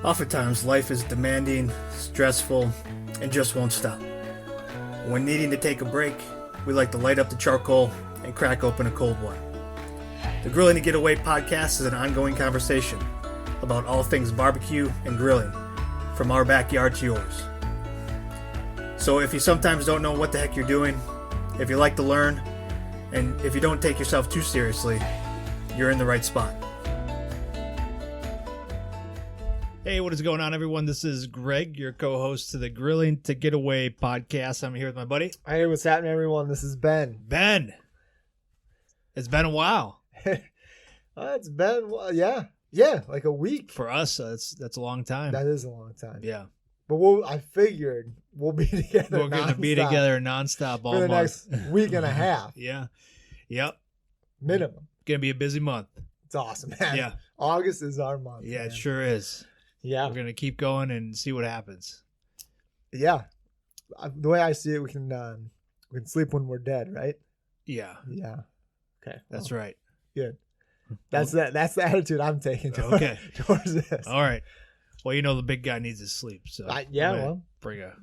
Oftentimes, life is demanding, stressful, and just won't stop. When needing to take a break, we like to light up the charcoal and crack open a cold one. The Grilling to Get Away podcast is an ongoing conversation about all things barbecue and grilling, from our backyard to yours. So if you sometimes don't know what the heck you're doing, if you like to learn, and if you don't take yourself too seriously, you're in the right spot. Hey, what is going on, everyone? This is Greg, your co-host to the Grilling to Get Away podcast. I'm here with my buddy. Hey, what's happening, everyone? This is Ben. Ben. It's been a while. It's been, like a week. For us, that's a long time. That is a long time. Yeah. But I figured we'll be together. We're going to be together nonstop all for the month. next week and a half. Yeah. Yep. Minimum. Going to be a busy month. It's awesome, man. Yeah. August is our month. Yeah, man. it sure is. Yeah. We're going to keep going and see what happens. Yeah. The way I see it, we can sleep when we're dead, right? Yeah. Yeah. Okay. That's right. Good. That's the attitude I'm taking towards this. All right. Well, you know the big guy needs his sleep, so bring a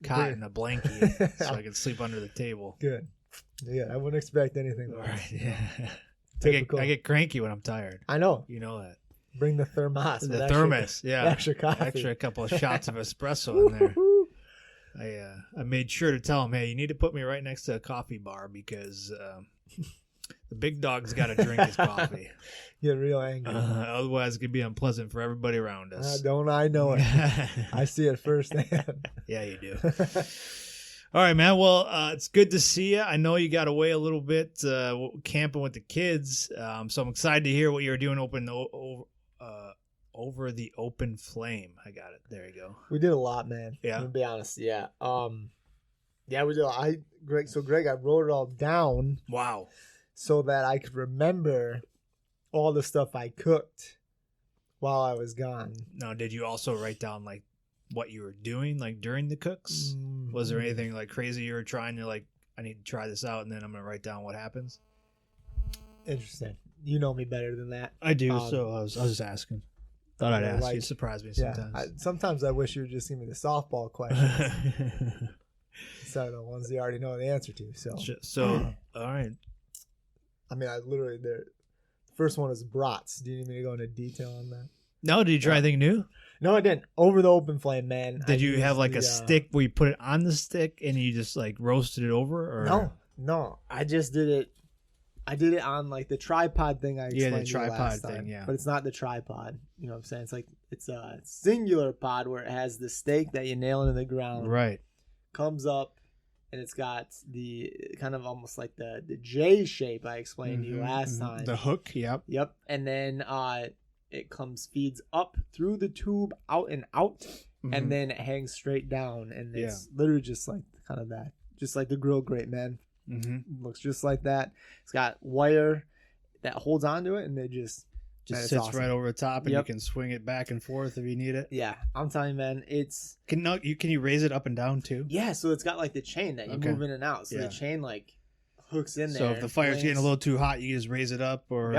cot and a blankie so I can sleep under the table. Good. Yeah, I wouldn't expect anything. All right. Yeah. I get cranky when I'm tired. I know. You know that. Bring the thermos. The thermos, yeah. Extra coffee. Extra couple of shots of espresso in there. I made sure to tell him, hey, you need to put me right next to a coffee bar because the big dog's got to drink his coffee. Get real angry. Otherwise, it could be unpleasant for everybody around us. Don't I know it? I see it firsthand. Yeah, you do. All right, man. Well, it's good to see you. I know you got away a little bit camping with the kids, so I'm excited to hear what you're doing over the open flame. I got it. There you go. We did a lot, man. Yeah. To be honest, yeah. Yeah, we did. Greg, I wrote it all down. Wow. So that I could remember all the stuff I cooked while I was gone. Now, did you also write down like what you were doing like during the cooks? Mm-hmm. Was there anything like crazy you were trying to like, I need to try this out and then I'm going to write down what happens? Interesting. You know me better than that. I do, so I was just asking. Thought I'd ask you. Surprise me sometimes. Yeah, sometimes I wish you would just give me the softball questions instead of the ones you already know the answer to. So all right. I mean, the first one is brats. Do you need me to go into detail on that? No, did you try anything new? No, I didn't. Over the open flame, man. Did you have like a stick where you put it on the stick and you just like roasted it over? Or? No. I just did it. I did it on like the tripod thing I explained the tripod last thing, time, yeah. But it's not the tripod. You know what I'm saying? It's like it's a singular pod where it has the stake that you nail into the ground. Right. Comes up and it's got the kind of almost like the J shape I explained to you last time. The hook, yep. Yep. And then it feeds up through the tube, out and out, and then it hangs straight down. And it's literally just like kind of that. Just like the grill grate, man. Mm-hmm. Looks just like that. It's got wire that holds onto it, and it just sits awesome. Right over the top, and you can swing it back and forth if you need it. Yeah, I'm telling you, man, it's can you raise it up and down too? Yeah, so it's got like the chain that you move in and out. So the chain like hooks in there. So if the fire's getting a little too hot, you just raise it up, or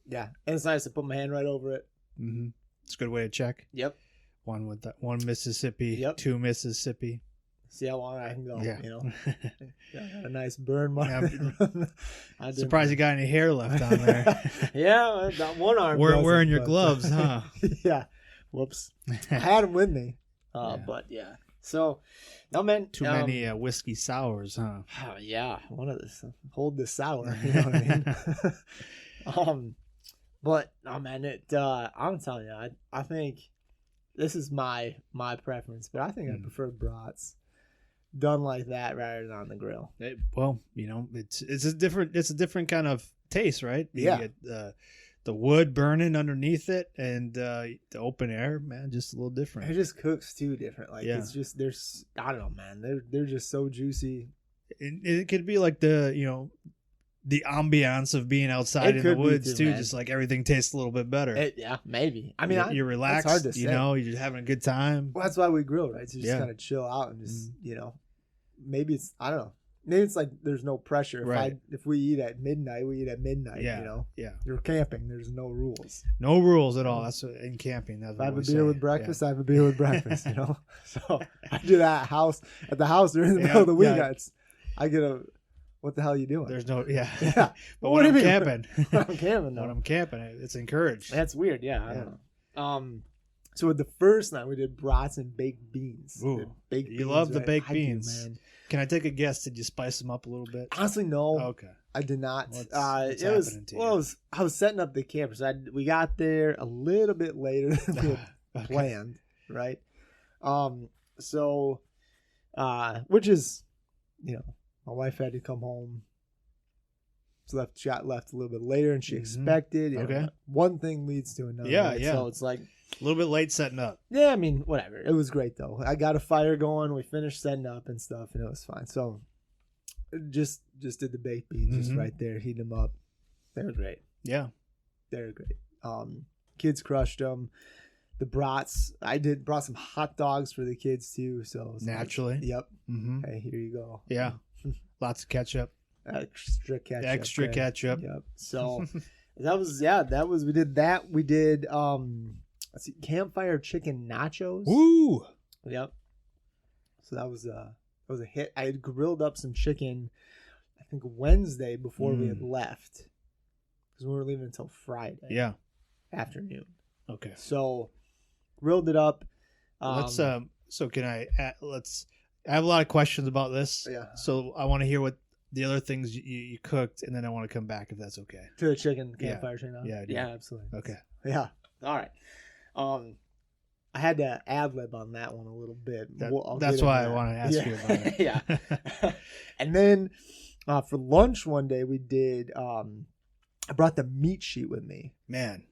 yeah, and it's nice to put my hand right over it. Mm-hmm. It's a good way to check. Yep. One Mississippi, two Mississippi. See how long I can go, you know. Got a nice burn mark. I'm surprised you got any hair left on there. Yeah, that one arm. Wearing your gloves, huh? Yeah. Whoops. I had them with me. But yeah. So, no, man. Too many whiskey sours, huh? Yeah. One of this. Hold this sour. You know what I mean? But, no, man. I'm telling you, I think this is my preference, but I think I prefer brats done like that rather than on the grill. Well, you know, it's a different kind of taste, right? You yeah. Get, the wood burning underneath it and the open air, man, just a little different. It just cooks too different. Like it's just I don't know, man. They're just so juicy. It could be like the ambiance of being outside in the woods too, man. Just like everything tastes a little bit better. Yeah, maybe. I mean, you're relaxed. It's hard to say. You're just having a good time. Well, that's why we grill, right? So you just kind of chill out and just maybe it's, I don't know. Maybe it's like there's no pressure. Right. If we eat at midnight, we eat at midnight. Yeah. You know. Yeah. You're camping. There's no rules. No rules at all. That's in camping. That's If what I have we a beer say. with breakfast, I have a beer with breakfast. You know. So I do that at the house during the middle of the week. I get a. What the hell are you doing? There's no. Yeah. Yeah. But when I'm camping, when I'm camping, though. when I'm camping, it's encouraged. That's weird. Yeah. I don't know. So with the first night we did brats and baked beans. Ooh, baked you beans, love the right? baked I do, beans. man. Can I take a guess? Did you spice them up a little bit? Honestly, no. Okay. I did not. What's It was happening to you? I was setting up the camper, so we got there a little bit later than we had Okay. planned, right? Which is, my wife had to come home. So she got left a little bit later than she expected. Okay. One thing leads to another. Yeah, right? yeah. So it's like, A little bit late setting up. yeah, I mean, whatever. It was great though. I got a fire going. We finished setting up and stuff, and it was fine. So just did the baked beans just right there, heating them up. They were great. Yeah. They were great. Kids crushed them. The brats, brought some hot dogs for the kids too. So it was Naturally. Like, yep. Mm-hmm. Hey, here you go. Yeah. Lots of ketchup. Extra ketchup. Extra ketchup. Yep. So we did that. We did campfire chicken nachos. Woo! Yep. So that was a hit. I had grilled up some chicken, I think Wednesday before we had left, because we were leaving until Friday. Yeah. Afternoon. Okay. So grilled it up. Let's so can I I have a lot of questions about this. Yeah. So I want to hear what the other things you cooked, and then I want to come back if that's okay. To the chicken campfire chicken. Yeah, I do. Yeah, absolutely. Okay. Yeah. All right. I had to ad lib on that one a little bit. That's why I want to ask you about it. Yeah. And then for lunch one day we did. I brought the meat sheet with me. Man.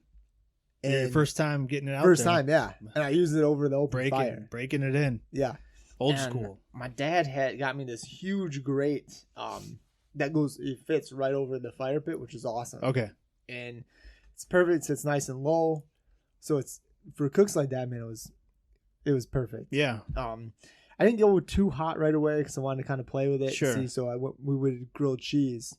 And your first time getting it out First there. time, yeah. And I used it over the open fire. Breaking it in. Yeah. Old And school. My dad had got me this huge grate it fits right over the fire pit, which is awesome. Okay. And it's perfect. It sits nice and low. So it's for cooks like that, man, it was perfect. Yeah. I didn't go with too hot right away because I wanted to kind of play with it. Sure. See, so we would grill cheese.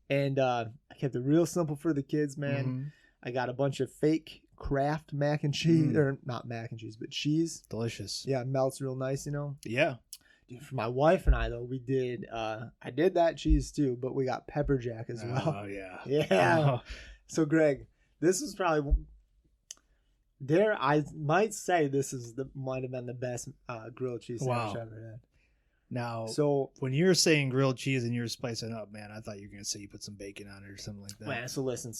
And I kept it real simple for the kids, man. Mm-hmm. I got a bunch of fake Kraft mac and cheese, or not mac and cheese, but cheese. Delicious. Yeah, it melts real nice, Yeah. Dude, for my wife and I, though, we did, I did that cheese too, but we got pepper jack as well. Oh, yeah. Yeah. Oh. So, Greg, this is probably, I might say might have been the best grilled cheese sandwich I've ever had. Now, so when you're saying grilled cheese and you're spicing up, man, I thought you were going to say you put some bacon on it or something like that. Man, so listen,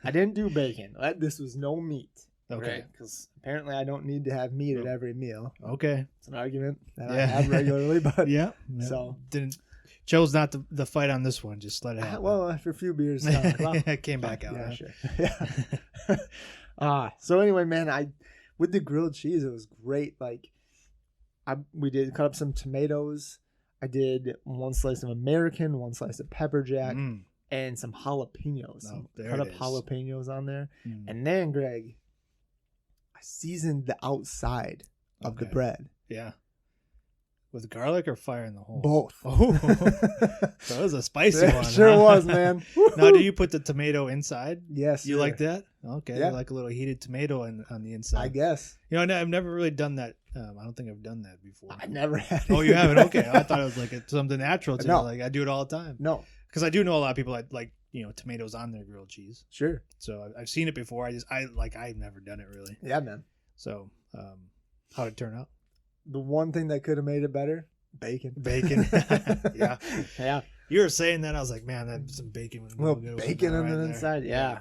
I didn't do bacon. This was no meat. Okay. Because apparently I don't need to have meat at every meal. Okay. It's an argument that I have regularly, but yeah. So chose not the fight on this one. Just let it happen. Well, after a few beers, it came back out. Yeah, huh? sure. Yeah. So anyway, man, with the grilled cheese, it was great. Like, we did cut up some tomatoes. I did one slice of American, one slice of pepper jack, and some jalapenos. Cut up jalapenos on there. And then, Greg, I seasoned the outside of the bread. Yeah. With garlic or fire in the hole? Both. Oh. That was a spicy one. Sure was, man. Now, do you put the tomato inside? Yes. You like that? Okay. Yeah. You like a little heated tomato on the inside. I guess. I've never really done that. I don't think I've done that before. I never had it. Oh, you haven't? Okay. I thought it was like something natural to No. me. Like I do it all the time. No. Because I do know a lot of people that like, tomatoes on their grilled cheese. Sure. So I've seen it before. I've never done it really. Yeah, man. So how'd it turn out? The one thing that could have made it better, bacon. Yeah. Yeah. You were saying that, I was like, man, that's some bacon with bacon on the inside. Yeah.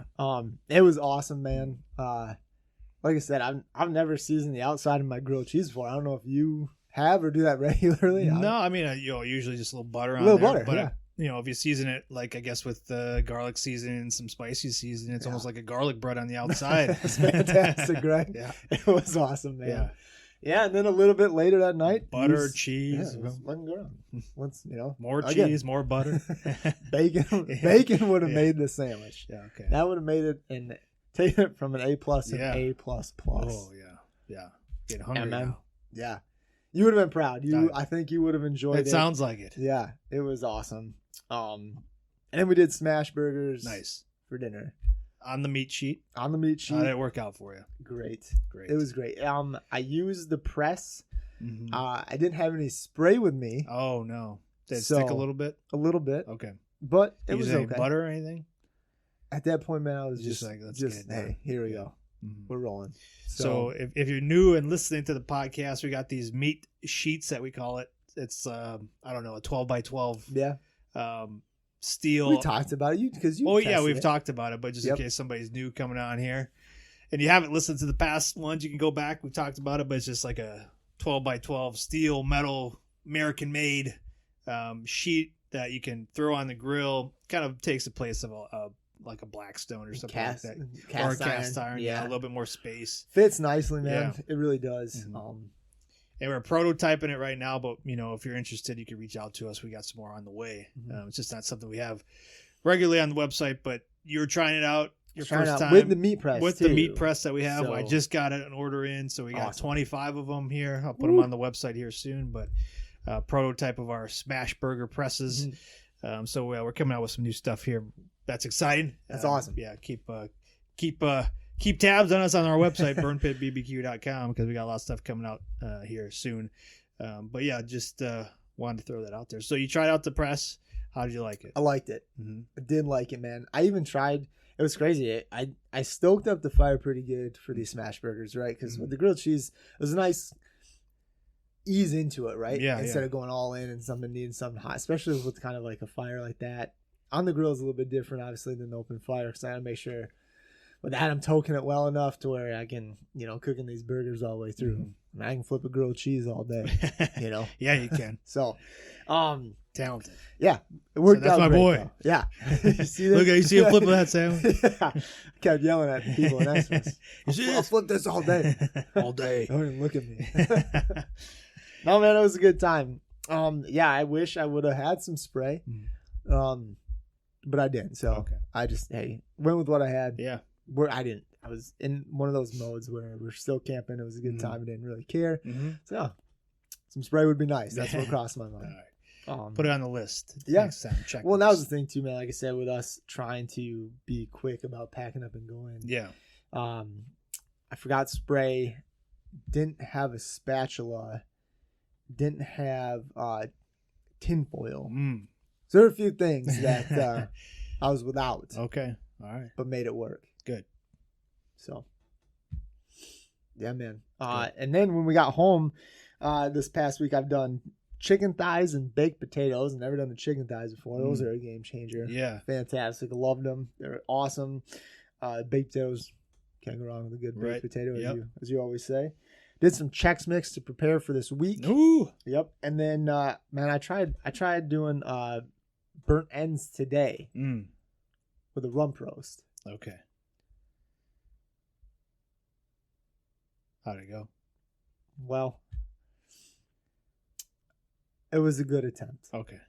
It was awesome, man. Like I said, I've never seasoned the outside of my grilled cheese before. I don't know if you have or do that regularly. No, I mean, usually just a little butter on a little there. Butter, yeah. If you season it, like I guess with the garlic seasoning and some spicy seasoning, it's almost like a garlic bread on the outside. It's fantastic, right? Yeah. It was awesome, man. Yeah. Yeah, and then a little bit later that night, butter, cheese, letting go. Once more cheese, more butter, bacon. Bacon would have made the sandwich. Yeah, okay. That would have made it and taken it from an A+ to an A++. Oh yeah. Getting hungry now. Yeah, You would have been proud. I think you would have enjoyed it. It sounds like it. Yeah, it was awesome. And then we did smash burgers. Nice. For dinner. On the meat sheet. On the meat sheet. How did it work out for you? Great. Great. It was great. I used the press. Mm-hmm. I didn't have any spray with me. Oh, no. Did it stick a little bit? A little bit. Okay. But it was any okay. butter or anything? At that point, man, I was just like, let's get it done. Hey, here we go. Mm-hmm. We're rolling. So if you're new and listening to the podcast, we got these meat sheets that we call it. It's, I don't know, a 12 by 12 steel. We talked about it because you. Oh, yeah, we've it. talked about it, but just in case somebody's new coming on here and you haven't listened to the past ones, you can go back. We've talked about it, but it's just like a 12 by 12 steel, metal, American made sheet that you can throw on the grill. Kind of takes the place of like a Blackstone or something like that. Or a cast iron. Yeah, a little bit more space. Fits nicely, man. Yeah. It really does. Mm-hmm. And we're prototyping it right now, but if you're interested, you can reach out to us. We got some more on the way. Mm-hmm. It's just not something we have regularly on the website, but you're trying it out. Your first time with the meat press. With too. The meat press that we have. So, I just got an order in, so we got awesome. 25 of them here. I'll put them on the website here soon, but prototype of our smash burger presses. Mm-hmm. So we're coming out with some new stuff here. That's exciting. That's awesome. Yeah, keep tabs on us on our website, burnpitbbq.com, because we got a lot of stuff coming out here soon. But yeah, just wanted to throw that out there. So you tried out the press. How did you like it? I liked it. Mm-hmm. I did like it, man. I even tried. It was crazy. I stoked up the fire pretty good for these smash burgers, right? Because with the grilled cheese, it was a nice ease into it, right? Yeah. Instead of going all in and needing something hot, especially with kind of like a fire like that. On the grill is a little bit different, obviously, than the open fire, because I got to make sure with that I'm toking it well enough to where I can, cooking these burgers all the way through. Mm-hmm. And I can flip a grilled cheese all day, Yeah, you can. So, talented. Yeah, it worked that's out my great, boy. Though. Yeah. You see that? Look, you see him flipping that sandwich? Yeah. Kept yelling at the people next to us. I'll flip this all day. All day. Don't even look at me. No, man, it was a good time. Yeah, I wish I would have had some spray. But I didn't. So I just went with what I had. Yeah. I was in one of those modes where we're still camping. It was a good time. I didn't really care. Mm-hmm. So yeah, some spray would be nice. That's what crossed my mind. All right. Put it on the list. Yeah. Next time. Check. Well, that was the thing too, man. Like I said, with us trying to be quick about packing up and going. Yeah. I forgot spray. Didn't have a spatula. Didn't have tinfoil. So there are a few things that I was without. Okay. All right. But made it work. Good. So, yeah, man. And then when we got home this past week, I've done chicken thighs and baked potatoes. I've never done the chicken thighs before. Those are a game changer. Yeah. Fantastic. I loved them. They're awesome. Baked potatoes, can't go wrong with a good baked potato, as you always say. Did some Chex Mix to prepare for this week. Ooh. Yep. And then, man, I tried doing burnt ends today with a rump roast. Okay. How'd it go? Well, it was a good attempt. Okay.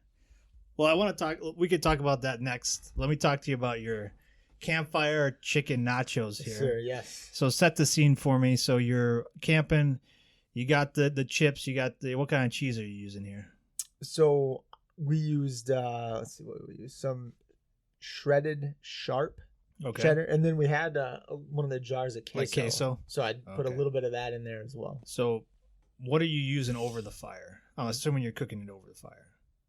Well, I want to talk. We could talk about that next. Let me talk to you about your Campfire chicken nachos here. Sure, yes. So set the scene for me. So you're camping. You got the chips. You got what kind of cheese are you using here? So we used, let's see what we used. Some shredded sharp cheddar. And then we had one of the jars of queso. Like queso? So I put a little bit of that in there as well. So what are you using over the fire? I'm assuming you're cooking it over the fire.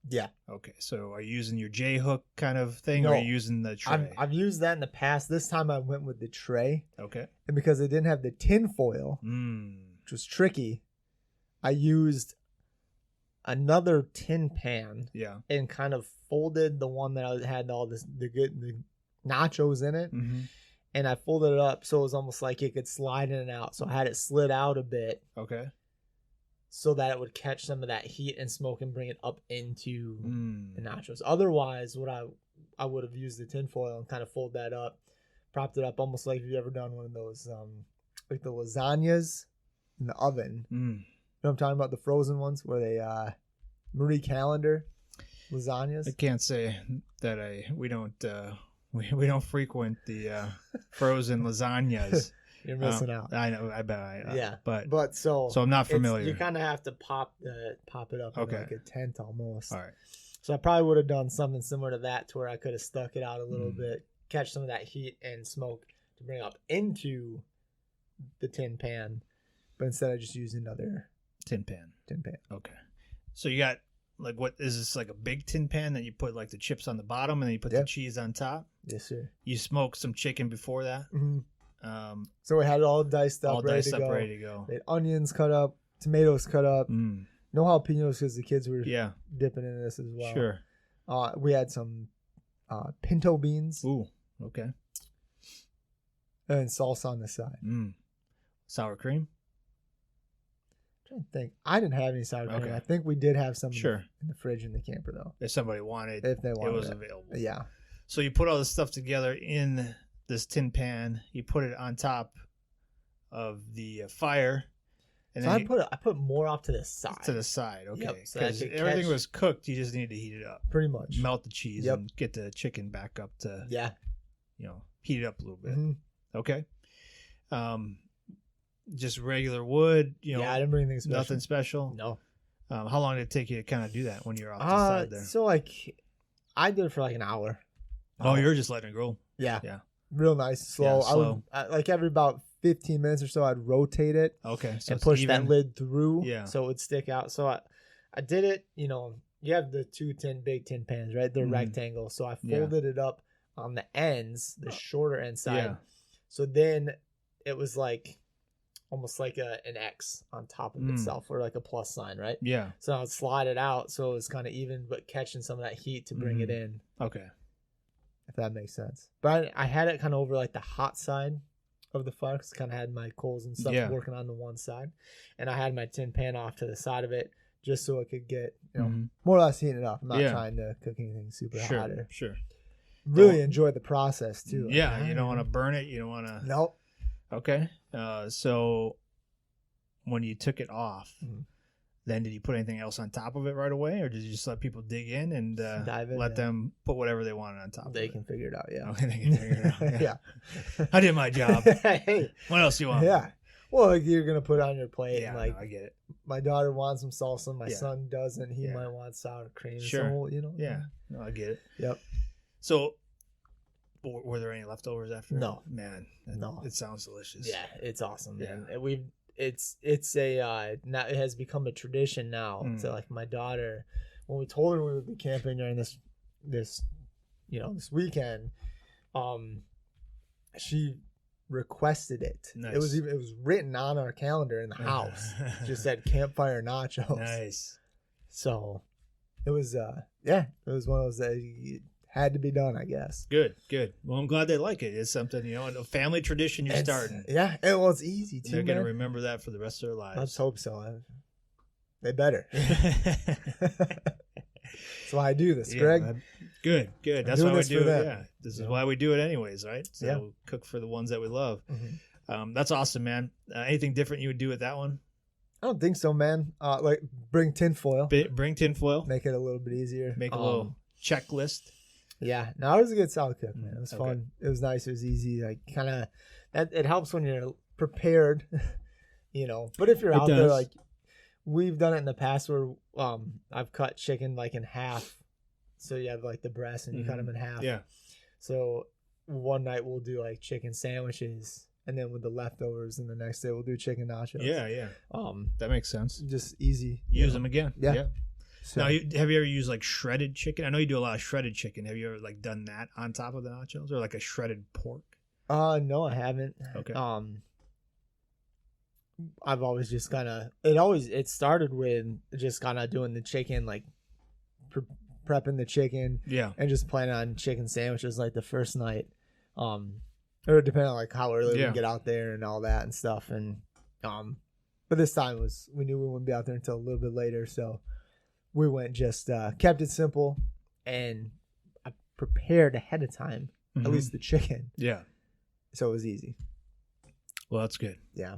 Yeah. Okay. So are you using your J-hook kind of thing, no, or are you using the tray? I've used that in the past. This time I went with the tray. Okay. And because it didn't have the tin foil, which was tricky, I used another tin pan. Yeah. And kind of folded the one that had all the nachos in it. Mm-hmm. And I folded it up so it was almost like it could slide in and out. So I had it slid out a bit. Okay. So that it would catch some of that heat and smoke and bring it up into the nachos. Otherwise, what I would have used the tin foil and kind of fold that up, propped it up almost like if you've ever done one of those, like the lasagnas in the oven. You know what I'm talking about? The frozen ones where they, Marie Callender lasagnas. I can't say that we don't frequent the frozen lasagnas. You're missing out. I know. I bet I Yeah. But so I'm not familiar. You kind of have to pop it up in like a tent almost. All right. So I probably would have done something similar to that, to where I could have stuck it out a little bit, catch some of that heat and smoke to bring up into the tin pan, but instead I just used another tin pan. Okay. So you got like, what is this, like a big tin pan that you put like the chips on the bottom and then you put the cheese on top? Yes, sir. You smoked some chicken before that? Mm-hmm. So we had it all diced up, ready to go. We had onions cut up, tomatoes cut up. No jalapenos because the kids were dipping into this as well. Sure. We had some pinto beans. Ooh, okay. And salsa on the side. Sour cream? I'm trying to think. I didn't have any sour cream. I think we did have some in the fridge in the camper, though. If somebody wanted, if they wanted, it was available. Yeah. So you put all this stuff together in this tin pan. You put it on top of the fire. And so I put more off to the side. To the side, okay. Because everything was cooked. You just need to heat it up. Pretty much. Melt the cheese and get the chicken back up to, heat it up a little bit. Okay. Just regular wood, I didn't bring anything special. Nothing special? No. How long did it take you to kind of do that when you were off the side there? So, I did it for an hour. Oh, you were just letting it grow? Yeah. Real nice, slow. Yeah, slow. I would, every about 15 minutes or so, I'd rotate it. Okay. So and push that lid through so it would stick out. So I did it, you have the two big tin pans, right? They're rectangle. So I folded it up on the ends, the shorter end side. Yeah. So then it was almost like an X on top of itself, or like a plus sign, right? Yeah. So I would slide it out so it was kind of even, but catching some of that heat to bring it in. Okay. If that makes sense. But I had it kind of over the hot side of the fire, because kind of had my coals and stuff working on the one side, and I had my tin pan off to the side of it just so it could get more or less heating it up. I'm not trying to cook anything super hot. Sure. Really enjoy the process too. Yeah, you don't want to burn it. You don't want to. Nope. Okay. So when you took it off, then did you put anything else on top of it right away, or did you just let people dig in and let them put whatever they wanted on top? They can figure it out. Yeah. Okay, they can figure it out. Yeah. I did my job. Hey. What else do you want? Yeah. Well, you're gonna put it on your plate. Yeah, no, I get it. My daughter wants some salsa. My son doesn't. He might want sour cream. Sure. So, Yeah. No, I get it. Yep. So, were there any leftovers after? No. Man. No. It sounds delicious. Yeah, it's awesome, man. Yeah. Now it has become a tradition now. So my daughter, when we told her we would be camping during this weekend, she requested it. Nice. It was written on our calendar in the house. Just said Campfire Nachos. Nice. So it was it was one of those that had to be done, I guess. Good. Well, I'm glad they like it. It's something, a family tradition you're starting. Yeah, and it's easy too. They're going to remember that for the rest of their lives. Let's hope so. They better. That's why I do this, Greg. Good. That's why we do it. Yeah, this is why we do it anyways, right? So cook for the ones that we love. That's awesome, man. Anything different you would do with that one? I don't think so, man. Bring tinfoil. Bring tinfoil. Make it a little bit easier. Make a little checklist. Yeah, no, I was a good salad cook, man. It was fun. It was nice. It was easy. It helps when you're prepared, But if you're out there, we've done it in the past where I've cut chicken in half, so you have the breast and you cut them in half. Yeah. So one night we'll do chicken sandwiches, and then with the leftovers, and the next day we'll do chicken nachos. Yeah. That makes sense. Just easy. Use them again. Yeah. So, now, have you ever used shredded chicken? I know you do a lot of shredded chicken. Have you ever done that on top of the nachos, or a shredded pork? No, I haven't. Okay. I've always just it started with just doing the chicken, prepping the chicken. Yeah. And just planning on chicken sandwiches the first night. Or depending on how early we get out there and all that and stuff. And but this time we knew we wouldn't be out there until a little bit later, so we went kept it simple, and I prepared ahead of time, at least the chicken. Yeah. So it was easy. Well, that's good. Yeah.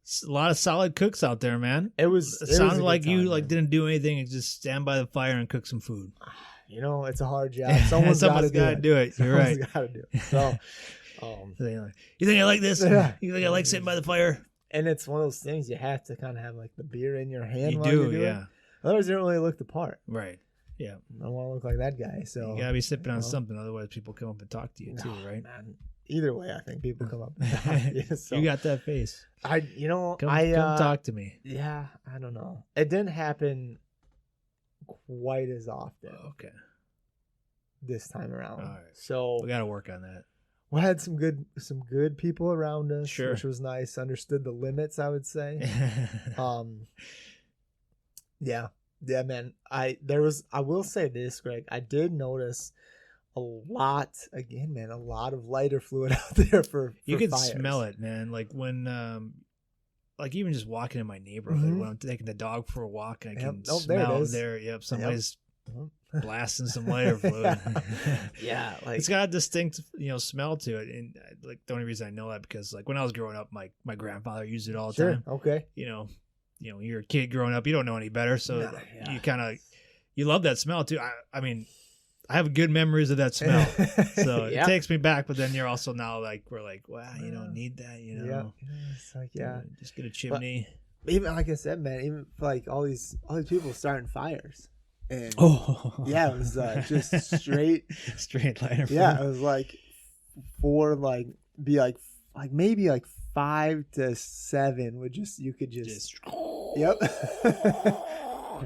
It's a lot of solid cooks out there, man. It sounded like you didn't do anything and just stand by the fire and cook some food. It's a hard job. Someone's got to do it. You're right. Someone's got to do it. So You think I like this? Yeah. You think I like sitting by the fire? And it's one of those things you have to kind of have like the beer in your hand. You while do, you're doing it. yeah. Otherwise, you don't really look the part. Right. Yeah. I don't want to look like that guy. So You gotta be sipping on something, otherwise people come up and talk to you too, right? Man. Either way, I think people come up and talk to you. So You got that face. come Come talk to me. Yeah, I don't know. It didn't happen quite as often. Okay. This time around. All right. So We gotta work on that. we had some good people around us, Sure. which was nice. Understood the limits, I would say. Yeah, man. I will say this, Greg. I did notice a lot of lighter fluid out there for You can fires. smell it, man. Like when like even just walking in my neighborhood when I'm taking the dog for a walk, I can Oh, there it smell is. there. Yep, somebody's Mhm. blasting some lighter fluid. Yeah, like It's got a distinct, smell to it, and like the only reason I know that because like when I was growing up, my grandfather used it all the sure. time. Okay. You're a kid growing up, you don't know any better, so No, yeah. you kind of love that smell too. I mean, I have good memories of that smell, so Yeah. it takes me back. But then you're also now like we're like, wow, you don't need that, Yeah. It's like just get a chimney. even like I said, man, even like all these people starting fires, and yeah, it was just straight. Straight lighter. Yeah, it was like maybe like 5 to 7 would you could just yep.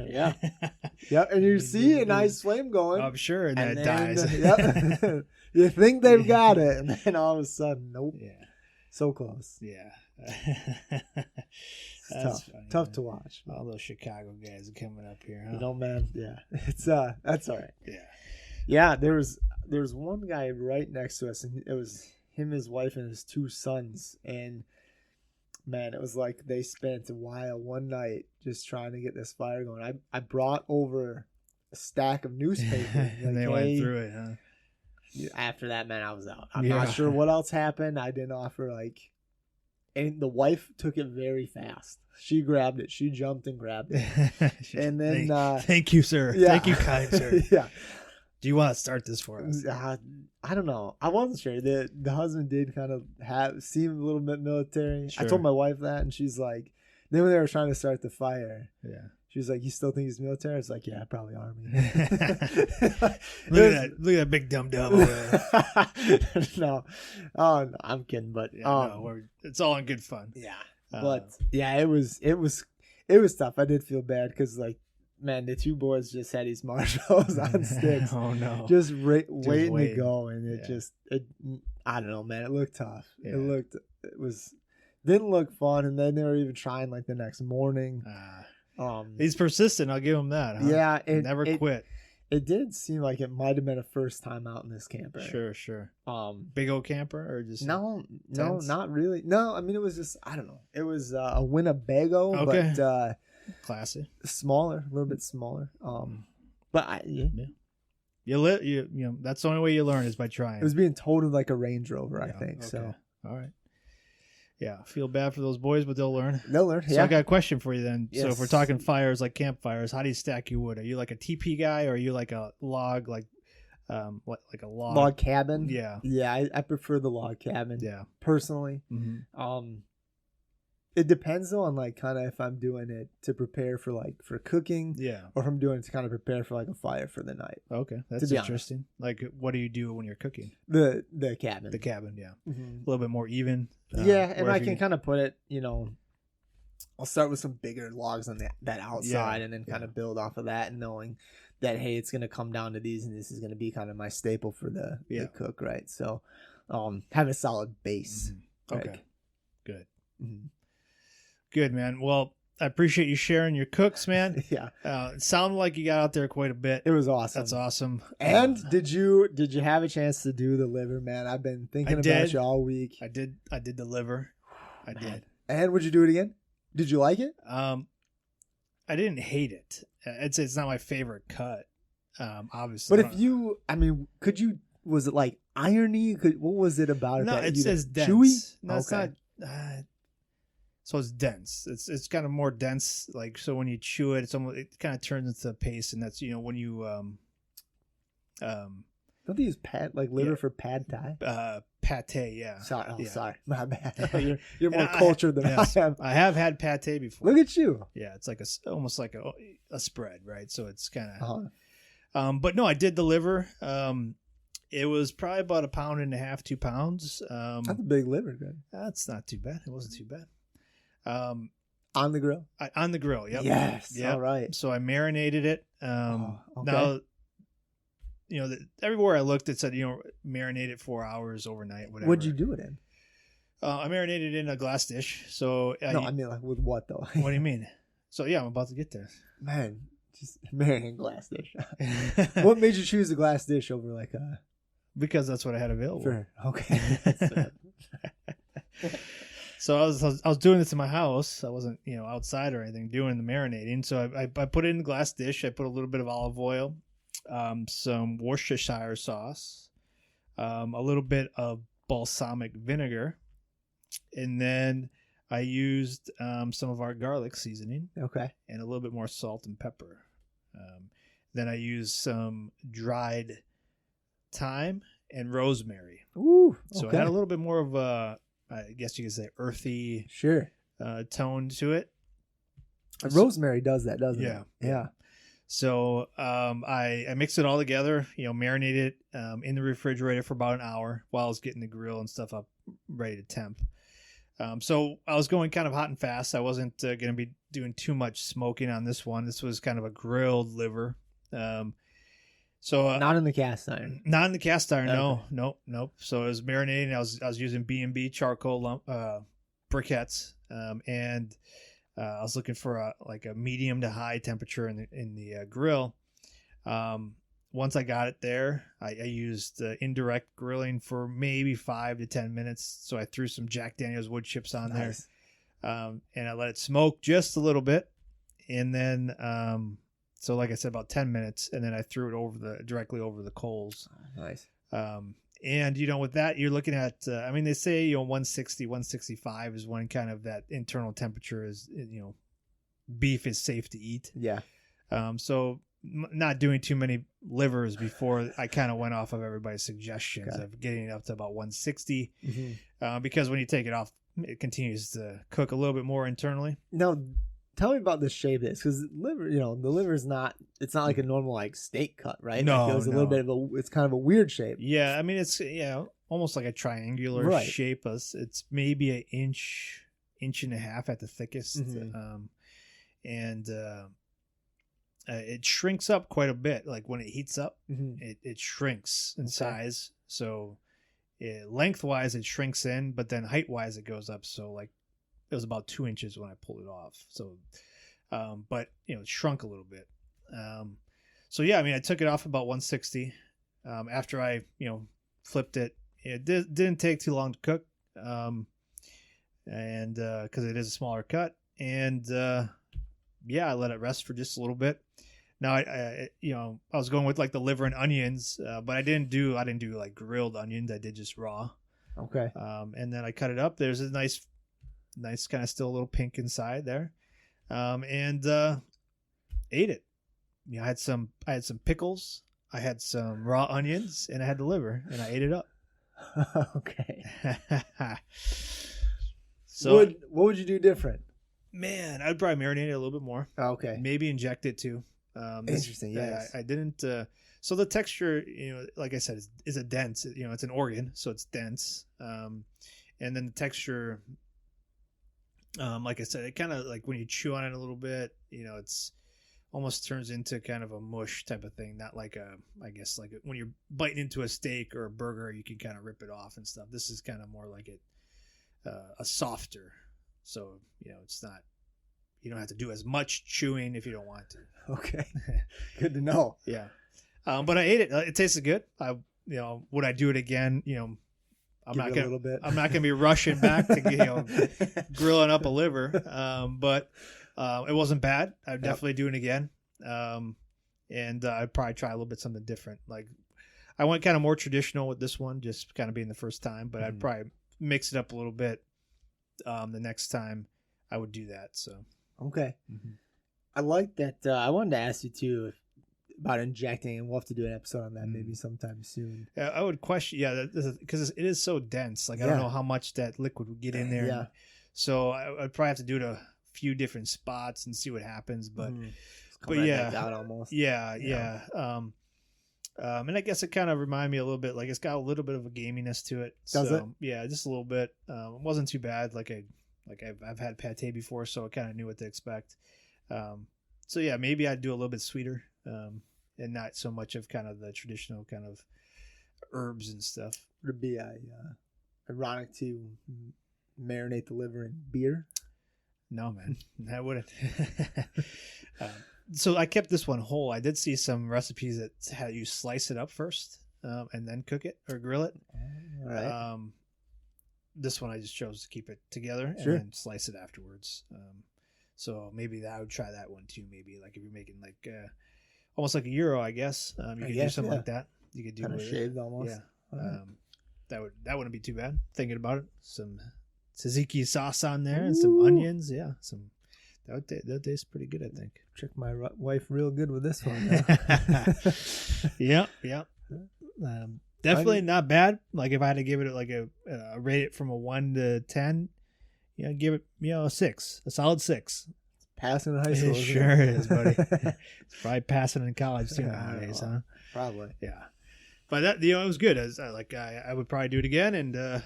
Yeah. Yep, and you see a nice flame going. I'm sure, and then it then, dies. Yep. You think they've got it, and then all of a sudden, nope. Yeah. So close. Yeah. It's tough to watch. All those Chicago guys are coming up here, huh? You know, man. Yeah. It's that's all right. Yeah. Yeah, there was one guy right next to us, and it was him, his wife, and his 2 sons, and man, it was like they spent a while one night just trying to get this fire going. I brought over a stack of newspapers. And they went through it, huh? After that, man, I was out. I'm not sure what else happened. I didn't offer and the wife took it very fast. She grabbed it. She jumped and grabbed it. And then thank you, sir. Yeah. Thank you, kind sir. Yeah. Do you want to start this for us? I don't know. I wasn't sure. The husband did kind of seem a little bit military. Sure. I told my wife that, and she's like, then when they were trying to start the fire, Yeah. she was like, "You still think he's military?" I was like, "Yeah, probably army." Look at that big dumb over there. No, oh no, I'm kidding, but it's all in good fun. yeah, but yeah, it was tough. I did feel bad because man, the 2 boys just had these marshmallows on sticks. Oh no, just waiting to go, and it I don't know, man. It looked tough. Yeah. Didn't look fun, and then they were even trying the next morning. He's persistent. I'll give him that. Huh? Yeah, never quit. It did seem like it might have been a first time out in this camper. Sure. Big old camper or just no, tents? not really. No, I mean it was just I don't know. It was a Winnebago, Okay. but classy, smaller, a little bit smaller. But you that's the only way you learn is by trying. It was being totaled like a Range Rover, I think. Okay. So all right. Yeah, I feel bad for those boys, but they'll learn. They'll learn. So I got a question for you then. Yes. So if we're talking fires like campfires, how do you stack your wood? Are you like a TP guy, or are you like a log, like a log cabin? Yeah. Yeah, I prefer the log cabin. Yeah. Personally. Mm-hmm. It depends though on kind of if I'm doing it to prepare for cooking, Yeah. or if I'm doing it to kind of prepare for a fire for the night. Okay, that's be interesting. Like, what do you do when you're cooking? The cabin. The cabin, yeah, Mhm. a little bit more even. Yeah, and where I if can you- kind of put it, I'll start with some bigger logs on that outside, Yeah, and then kind of build off of that, and knowing that hey, it's gonna come down to these, and this is gonna be kind of my staple for the cook, right? So, have a solid base. Mhm. Okay, Like, good. mhm. Good, man. Well, I appreciate you sharing your cooks, man. Yeah, It sounded like you got out there quite a bit. it was awesome. That's awesome. And did you have a chance to do the liver, man? I've been thinking about you all week. I did the liver. I did. And would you do it again? Did you like it? I didn't hate it. It's not my favorite cut. Obviously. But was it like irony? What was it about it? No, that it you says dense. chewy? No, it's Okay. not. So it's dense. It's kind of more dense. Like, so when you chew it, it kind of turns into paste, and that's when you Don't they use liver for pad thai? Pate, yeah. Sorry, Yeah. sorry, my bad. You're more cultured than I am. I have had pate before. Look at you. Yeah, it's like almost like a spread, right? So it's kind of. Uh-huh. But no, I did the liver. It was probably about 1.5 pounds, 2 pounds. That's a big liver, good. That's not too bad. It wasn't too bad. On the grill. On the grill. Yep. Yes. Yep. All right. So I marinated it. Okay. Now, everywhere I looked, it said marinate it 4 hours overnight. Whatever. What'd you do it in? I marinated it in a glass dish. So I mean, like with what though? What do you mean? So yeah, I'm about to get there. Man, just marinate glass dish. What made you choose a glass dish over like a? Because that's what I had available. Sure. Okay. So I was doing this in my house. I wasn't outside or anything doing the marinating. So I put it in a glass dish. I put a little bit of olive oil, some Worcestershire sauce, a little bit of balsamic vinegar, and then I used some of our garlic seasoning. Okay. And a little bit more salt and pepper. Then I used some dried thyme and rosemary. Ooh. So it had a little bit more of a, I guess you could say, earthy tone to it. And rosemary does that, doesn't it? Yeah. So I mixed it all together, marinated it in the refrigerator for about an hour while I was getting the grill and stuff up ready to temp. So I was going kind of hot and fast. I wasn't going to be doing too much smoking on this one. This was kind of a grilled liver. So not in the cast iron. Not in the cast iron. Okay. Nope. So it was marinating. I was using B&B charcoal briquettes, and I was looking for a medium to high temperature in the grill. Once I got it there, I used indirect grilling for maybe 5 to 10 minutes. So I threw some Jack Daniel's wood chips on there, and I let it smoke just a little bit, and then. So like I said, about 10 minutes, and then I threw it directly over the coals. Nice. And, with that, you're looking at, they say, 160, 165 is when kind of that internal temperature is, beef is safe to eat. Yeah. So not doing too many livers before I kind of went off of everybody's suggestions of getting it up to about 160. Mm-hmm. Because when you take it off, it continues to cook a little bit more internally. Now, tell me about the shape of this, because liver, the liver is it's not like a normal steak cut, right? No, it was a little bit of it's kind of a weird shape. Yeah, it's almost like a triangular shape. It's maybe an inch and a half at the thickest, mm-hmm. And it shrinks up quite a bit. Like when it heats up, mm-hmm. it shrinks in size. So lengthwise it shrinks in, but then height wise it goes up. So it was about 2 inches when I pulled it off. So, but it shrunk a little bit. So yeah, I took it off about 160. After I, flipped it, it didn't take too long to cook. And cause it is a smaller cut, and, I let it rest for just a little bit. Now I was going with the liver and onions, but I didn't do grilled onions. I did just raw. Okay. And then I cut it up. There's a nice kind of still a little pink inside there, and ate it. I had some pickles, I had some raw onions, and I had the liver, and I ate it up. Okay. So what would you do different? Man, I'd probably marinate it a little bit more. Okay. Maybe inject it too. Interesting. Yes. I didn't. So the texture, like I said, is a dense. It's an organ, so it's dense. And then the texture. Like I said, it kind of when you chew on it a little bit, it's almost turns into kind of a mush type of thing. Not I guess when you're biting into a steak or a burger, you can kind of rip it off and stuff. This is kind of more like a softer. So, it's not, you don't have to do as much chewing if you don't want to. Okay. Good to know. Yeah. But I ate it. It tasted good. Would I do it again? I'm not gonna be rushing back to grilling up a liver. But it wasn't bad. I'd definitely do it again. And I'd probably try a little bit something different. I went kind of more traditional with this one, just kind of being the first time. But I'd probably mix it up a little bit the next time I would do that. So okay. Mm-hmm. I like that. I wanted to ask you too, about injecting, and we'll have to do an episode on that maybe sometime soon. I would question, because it is so dense. Like I don't know how much that liquid would get in there. Yeah. So I'd probably have to do it a few different spots and see what happens. But Back out almost. Yeah. And I guess it kind of reminded me a little bit, like it's got a little bit of a gaminess to it. Does it? Yeah, just a little bit. It wasn't too bad. I've had pate before, so I kind of knew what to expect. So yeah, maybe I'd do a little bit sweeter, and not so much of kind of the traditional kind of herbs and stuff. Would it be ironic to marinate the liver in beer? No, man, I wouldn't. So I kept this one whole. I did see some recipes that had you slice it up first, and then cook it or grill it. All right. This one I just chose to keep it together and then slice it afterwards. So maybe I would try that one too. Maybe like if you're making like almost like a gyro, I guess you could do something like that. You could do kind of shaved almost. Yeah, that wouldn't be too bad. Thinking about it, some tzatziki sauce on there and some onions. Yeah, that tastes pretty good. I think. Trick my wife real good with this one. Yep. Definitely not bad. Like if I had to give it like a rate it from a 1 to 10, give it a 6, a solid 6. Passing in high school. It sure is, buddy. It's probably passing in college too nowadays, huh? Probably. Yeah, but that it was good. I would probably do it again, and I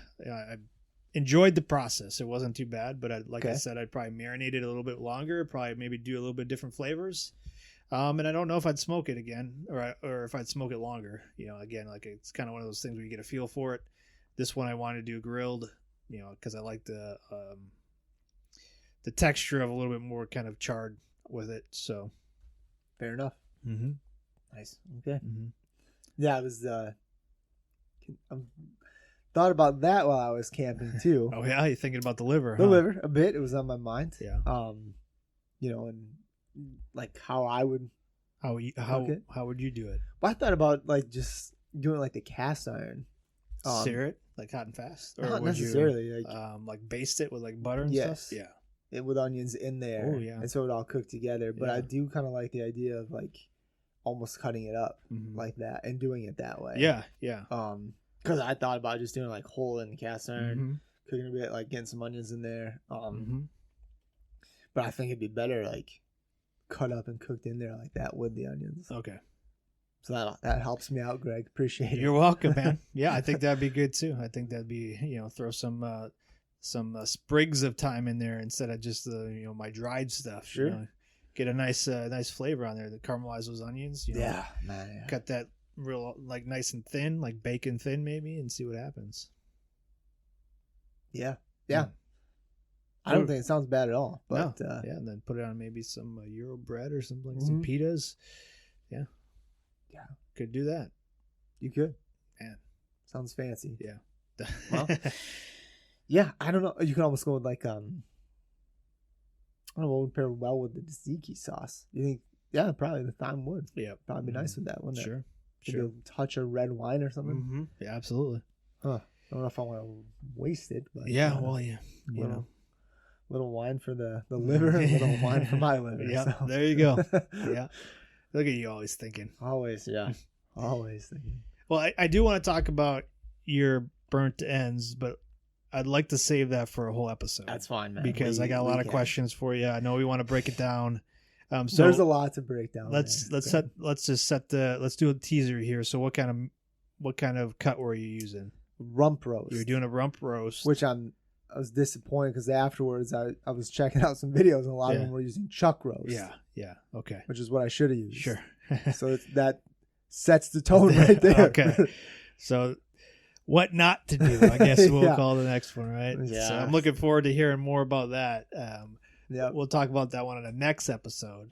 enjoyed the process. It wasn't too bad, but I said, I'd probably marinate it a little bit longer. Probably maybe do a little bit different flavors. And I don't know if I'd smoke it again or if I'd smoke it longer. Again, like it's kind of one of those things where you get a feel for it. This one I wanted to do grilled, because I like the texture of a little bit more kind of charred with it. So fair enough. Mm-hmm. Nice. Okay. Mm-hmm. Yeah, I was thought about that while I was camping too. Oh yeah, you're thinking about the liver? The liver a bit. It was on my mind. Yeah. And like how I would how would you do it? Well, I thought about like just doing like the cast iron. Sear it like hot and fast, or not would necessarily. you like baste it with like butter and stuff? Yeah. With onions in there. Oh yeah. And so it would all cook together. But I do kind of like the idea of like almost cutting it up like that and doing it that way. Yeah. Because I thought about just doing like whole in the cast iron, cooking a bit, like getting some onions in there. But I think it'd be better like cut up and cooked in there like that with the onions. Okay. So that helps me out, Greg. Appreciate it. You're welcome, man. Yeah, I think that'd be good too. I think that'd be throw some sprigs of thyme in there instead of just the my dried stuff. Sure. Get a nice flavor on there. To caramelize those onions. Yeah, man. Yeah. Cut that real like nice and thin, like bacon thin maybe, and see what happens. Yeah. I don't think it sounds bad at all. But and then put it on maybe some Euro bread or something, some pitas. Yeah. Could do that. You could. Man. Sounds fancy. Yeah. Well, yeah, I don't know. You can almost go with like I don't know what would pair well with the tzatziki sauce. You think? Yeah, probably the thyme would. Yeah. Probably be nice with that, wouldn't it? Sure. Maybe a touch of red wine or something. Mm-hmm. Yeah, absolutely. Huh. I don't know if I want to waste it. But little wine for the liver, and little wine for my liver. Yeah, so. There you go. Yeah. Look at you always thinking. Always, yeah. Always thinking. Well, I do want to talk about your burnt ends, but I'd like to save that for a whole episode. That's fine, man. Because I got a lot of questions for you. I know we want to break it down. So there's a lot to break down. Let's do a teaser here. So what kind of cut were you using? Rump roast. You were doing a rump roast, which I was disappointed because afterwards I was checking out some videos and a lot of them were using chuck roast. Yeah. Okay. Which is what I should have used. Sure. So that sets the tone right there. Okay. So what not to do, I guess we'll call the next one, right? Yeah. So I'm looking forward to hearing more about that. We'll talk about that one in the next episode.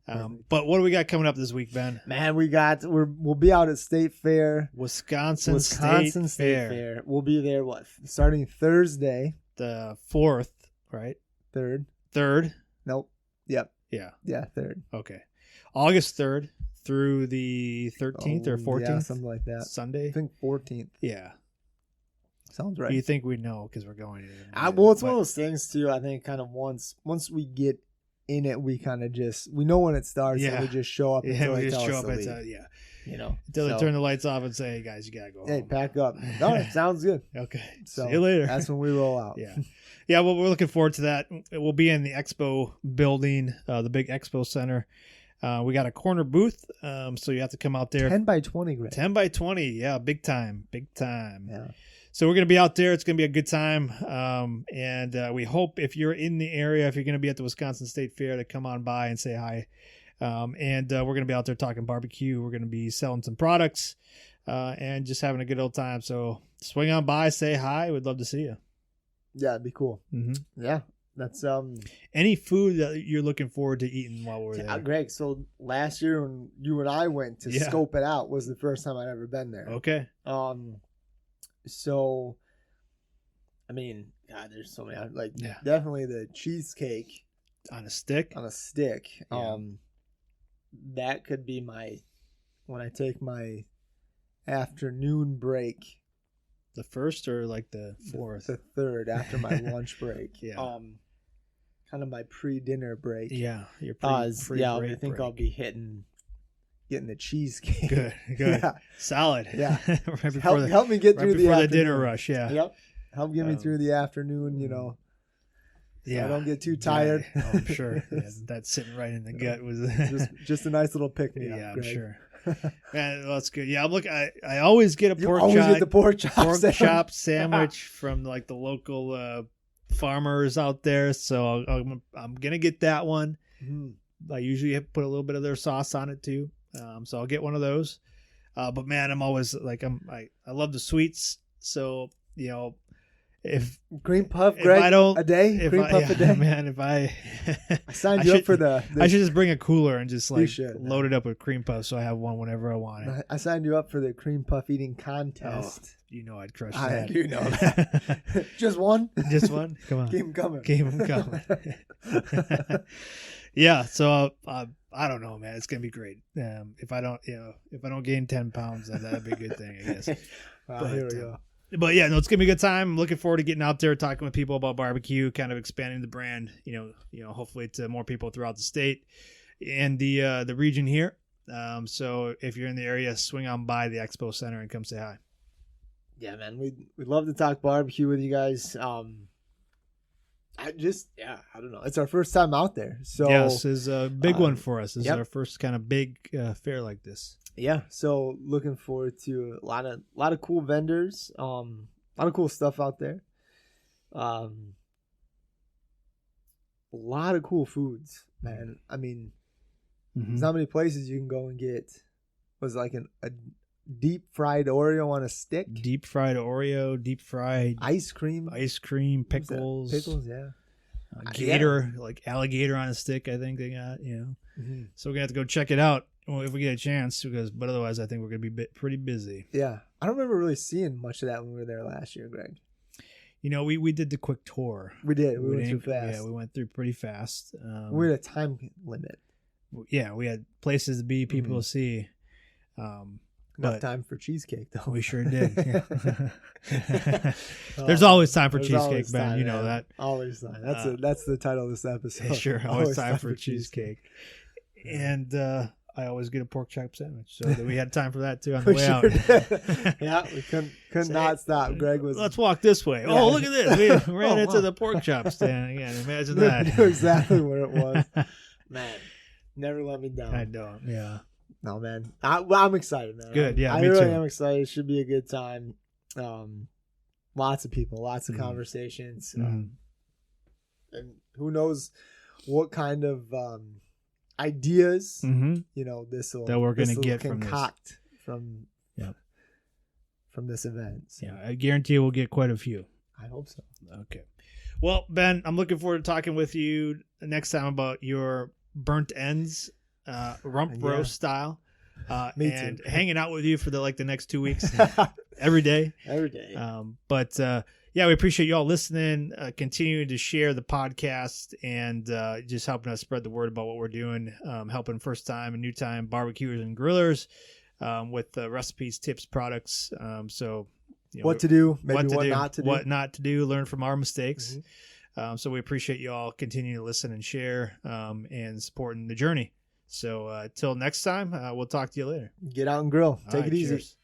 But what do we got coming up this week, Ben? Man, we'll be out at State Fair. Wisconsin State Fair. We'll be there starting Thursday. The 4th, right? 3rd. Nope. Yep. Yeah. Yeah, 3rd. Okay. August 3rd through the 13th or 14th? Yeah, something like that. Sunday? I think 14th. Yeah. Sounds right. You think we know because we're going in. Well, it's one of those things too. I think kind of once we get in it, we kind of we know when it starts, and we just show up until we they just tell show us up to leave. Until they turn the lights off and say, hey guys, you gotta go Hey, home. pack up. No, it sounds good. Okay, So see you later. That's when we roll out. Yeah, well, we're looking forward to that. We'll be in the expo building, the big expo center. We got a corner booth, so you have to come out there. 10 by 20, Greg. 10 by 20, yeah, big time. Yeah. So we're going to be out there. It's going to be a good time. And we hope if you're in the area, if you're going to be at the Wisconsin State Fair, to come on by and say hi. And we're going to be out there talking barbecue. We're going to be selling some products and just having a good old time. So swing on by, say hi. We'd love to see you. Yeah, it'd be cool. Mm-hmm. Yeah. That's any food that you're looking forward to eating while we're there. Greg, so last year when you and I went to scope it out was the first time I'd ever been there. Okay. So I mean, God, there's so many, definitely the cheesecake on a stick. Yeah. That could be when I take my afternoon break. The first or like the fourth? The third after my lunch break. Yeah. Kind of my pre-dinner break. Yeah. Your I think I'll be getting the cheesecake. Good. Yeah. Solid. Yeah. Right before help me get through the dinner rush. Yeah. Yep. Help get me through the afternoon, So I don't get too tired. Yeah, I'm sure. Yeah, that's sitting right in the gut was just a nice little pick me up. Yeah, Greg. I'm sure. Man, well, that's good. Yeah, I'm looking. I always get a pork chop sandwich from like the local farmers out there. So I'm gonna get that one. I usually put a little bit of their sauce on it too. So I'll get one of those. But man, I'm always like I love the sweets. So if cream puff, Greg, if I don't, a day, if cream puff a day, man. If I signed you up for the I should just bring a cooler and just load it up with cream puff, so I have one whenever I want it. I signed you up for the cream puff eating contest. I'd crush that. You know that. Just one. Just one. Come on. Keep them coming. Keep them coming. Yeah. So I don't know, man. It's gonna be great. If I don't gain 10 pounds, that'd be a good thing, I guess. Here we go. But yeah, no, it's gonna be a good time. I'm looking forward to getting out there, talking with people about barbecue, kind of expanding the brand. Hopefully to more people throughout the state and the region here. So if you're in the area, swing on by the Expo Center and come say hi. Yeah, man, we'd love to talk barbecue with you guys. I don't know. It's our first time out there, so yes, it's a big one for us. This is our first kind of big fair like this. Yeah, so looking forward to a lot of cool vendors, a lot of cool stuff out there, a lot of cool foods, man. I mean, there's not many places you can go and get a deep fried Oreo on a stick, deep fried Oreo, deep fried ice cream, pickles, yeah. Gator, like alligator on a stick. I think they got, So we're gonna have to go check it out if we get a chance, but otherwise I think we're gonna be pretty busy. Yeah, I don't remember really seeing much of that when we were there last year, Greg. We did the quick tour. We did. We went through fast. Yeah, we went through pretty fast. We had a time limit. Yeah, we had places to be, people to see. Enough time for cheesecake, though. We sure did. Yeah. There's always time for cheesecake, Ben. You know that. Always time. That's the title of this episode. Sure, always time for cheesecake. And I always get a pork chop sandwich, so we had time for that too on the way out. Yeah, we couldn't not stop. Greg was. Let's walk this way. Oh, look at this! We ran into the pork chop stand again. Imagine that. I knew exactly where it was. Man, never let me down. I don't. Yeah. No, man. I'm excited, man. Good, yeah, I me really too. am excited. It should be a good time. Lots of people, lots of conversations, and who knows what kind of ideas this will that we're going to get concoct from this event. So. Yeah, I guarantee we'll get quite a few. I hope so. Okay. Well, Ben, I'm looking forward to talking with you next time about your burnt ends. Rump roast style, and hanging out with you for the next 2 weeks, every day. But we appreciate you all listening, continuing to share the podcast, and just helping us spread the word about what we're doing, helping first time and new time barbecuers and grillers with recipes, tips, products. So what to do, maybe what not to do, learn from our mistakes. So we appreciate you all continuing to listen and share and supporting the journey. So till next time, we'll talk to you later. Get out and grill. All Take right, it easy. cheers.